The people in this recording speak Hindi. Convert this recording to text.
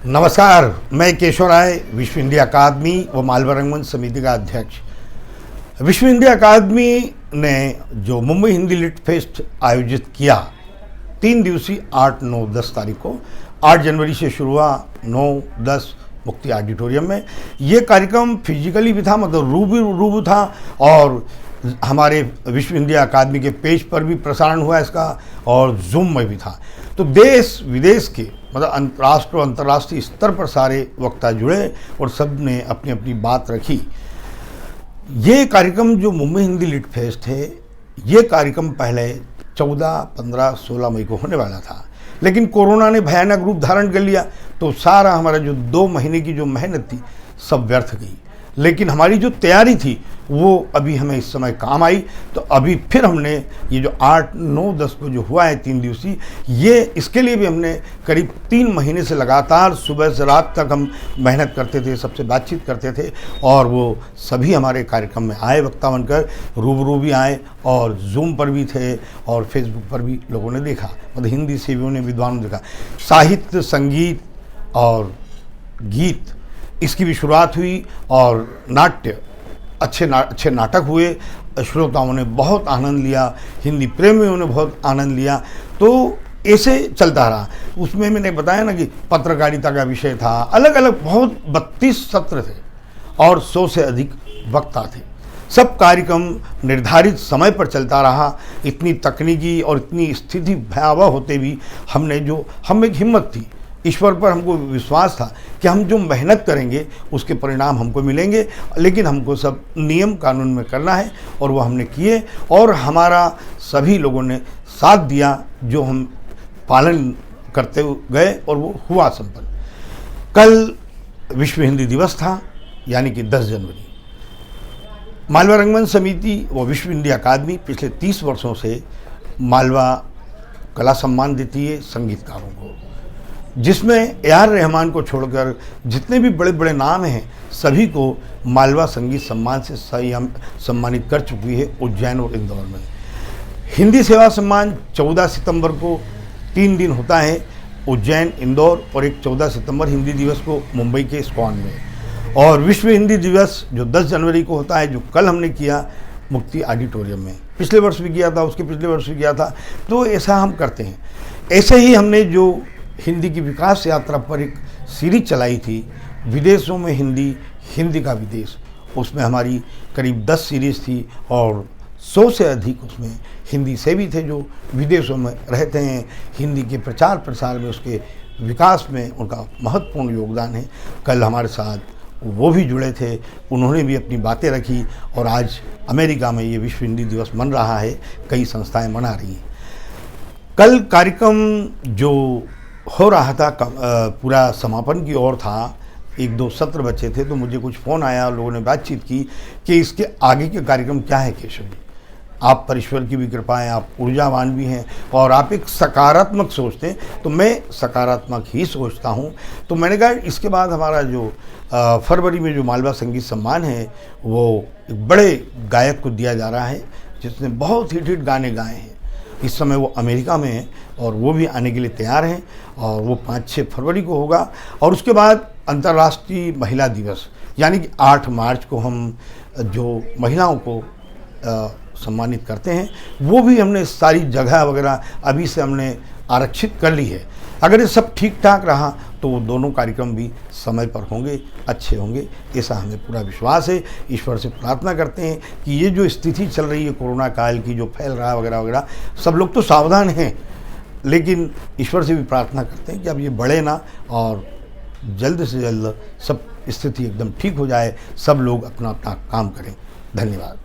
नमस्कार, मैं केशव राय, विश्व हिंदी अकादमी व मालवा रंगमंच समिति का अध्यक्ष। विश्व हिंदी अकादमी ने जो मुंबई हिंदी लिट फेस्ट आयोजित किया 3 दिवसीय 8, 9, 10 तारीख को, 8 जनवरी से शुरू हुआ, 9, 10 मुक्ति ऑडिटोरियम में। ये कार्यक्रम फिजिकली भी था, मतलब रूबरू था, और हमारे विश्व हिंदी अकादमी के पेज पर भी प्रसारण हुआ इसका, और जूम में भी था। तो देश विदेश के मतलब राष्ट्र और अंतर्राष्ट्रीय स्तर पर सारे वक्ता जुड़े और सब ने अपनी अपनी बात रखी। ये कार्यक्रम जो मुंबई हिंदी लिट फेस्ट है, ये कार्यक्रम पहले 14, 15, 16 मई को होने वाला था, लेकिन कोरोना ने भयानक रूप धारण कर लिया, तो सारा हमारा जो 2 महीने की जो मेहनत थी सब व्यर्थ गई। लेकिन हमारी जो तैयारी थी वो अभी हमें इस समय काम आई। तो अभी फिर हमने ये जो 8, 9, 10 को जो हुआ है 3 दिवसीय, ये इसके लिए भी हमने करीब 3 महीने से लगातार सुबह से रात तक हम मेहनत करते थे, सबसे बातचीत करते थे, और वो सभी हमारे कार्यक्रम में आए वक्ता बनकर, रूबरू भी आए और जूम पर भी थे और फेसबुक पर भी लोगों ने देखा, मतलब हिंदी सेवियों ने, विद्वानों ने देखा। साहित्य, संगीत और गीत, इसकी भी शुरुआत हुई, और नाट्य, अच्छे नाटक हुए, श्रोताओं ने बहुत आनंद लिया, हिंदी प्रेमियों ने बहुत आनंद लिया। तो ऐसे चलता रहा। उसमें मैंने बताया ना कि पत्रकारिता का विषय था, अलग अलग बहुत 32 सत्र थे और 100 से अधिक वक्ता थे। सब कार्यक्रम निर्धारित समय पर चलता रहा। इतनी तकनीकी और इतनी स्थिति भयावह होते भी हम एक हिम्मत थी, ईश्वर पर हमको विश्वास था कि हम जो मेहनत करेंगे उसके परिणाम हमको मिलेंगे, लेकिन हमको सब नियम कानून में करना है, और वो हमने किए, और हमारा सभी लोगों ने साथ दिया, जो हम पालन करते गए, और वो हुआ संपन्न। कल विश्व हिंदी दिवस था, यानी कि 10 जनवरी। मालवा रंगमंच समिति व विश्व हिंदी अकादमी पिछले 30 वर्षों से मालवा कला सम्मान देती है संगीतकारों को, जिसमें AR रहमान को छोड़कर जितने भी बड़े बड़े नाम हैं सभी को मालवा संगीत सम्मान से सम्मानित कर चुकी है उज्जैन और इंदौर में। हिंदी सेवा सम्मान 14 सितंबर को 3 दिन होता है उज्जैन, इंदौर, और एक 14 सितंबर हिंदी दिवस को मुंबई के इस्कॉन में। और विश्व हिंदी दिवस जो 10 जनवरी को होता है, जो कल हमने किया मुक्ति ऑडिटोरियम में, पिछले वर्ष भी किया था, उसके पिछले वर्ष भी किया था। तो ऐसा हम करते हैं। ऐसे ही हमने जो हिंदी की विकास यात्रा पर एक सीरीज चलाई थी, विदेशों में हिंदी, हिंदी का विदेश, उसमें हमारी करीब 10 सीरीज़ थी, और 100 से अधिक उसमें हिंदी से भी थे जो विदेशों में रहते हैं। हिंदी के प्रचार प्रसार में, उसके विकास में उनका महत्वपूर्ण योगदान है। कल हमारे साथ वो भी जुड़े थे, उन्होंने भी अपनी बातें रखी, और आज अमेरिका में ये विश्व हिंदी दिवस मन रहा है, कई संस्थाएँ मना रही हैं। कल कार्यक्रम जो हो रहा था पूरा समापन की ओर था, 1-2 सत्र बचे थे, तो मुझे कुछ फ़ोन आया, लोगों ने बातचीत की कि इसके आगे के कार्यक्रम क्या है केशव जी। आप परमेश्वर की भी कृपा है, आप ऊर्जावान भी हैं, और आप एक सकारात्मक सोचते हैं, तो मैं सकारात्मक ही सोचता हूं। तो मैंने कहा इसके बाद हमारा जो फरवरी में जो मालवा संगीत सम्मान है, वो एक बड़े गायक को दिया जा रहा है, जिसने बहुत हिट गाने गाए हैं। इस समय वो अमेरिका में है, और वो भी आने के लिए तैयार हैं, और वो 5-6 फरवरी को होगा। और उसके बाद अंतर्राष्ट्रीय महिला दिवस, यानी कि 8 मार्च को हम जो महिलाओं को सम्मानित करते हैं, वो भी हमने सारी जगह वगैरह अभी से हमने आरक्षित कर ली है। अगर ये सब ठीक ठाक रहा तो वो दोनों कार्यक्रम भी समय पर होंगे, अच्छे होंगे, ऐसा हमें पूरा विश्वास है। ईश्वर से प्रार्थना करते हैं कि ये जो स्थिति चल रही है कोरोना काल की, जो फैल रहा है वगैरह वगैरह, सब लोग तो सावधान हैं, लेकिन ईश्वर से भी प्रार्थना करते हैं कि अब ये बढ़े ना, और जल्द से जल्द सब स्थिति एकदम ठीक हो जाए, सब लोग अपना अपना काम करें। धन्यवाद।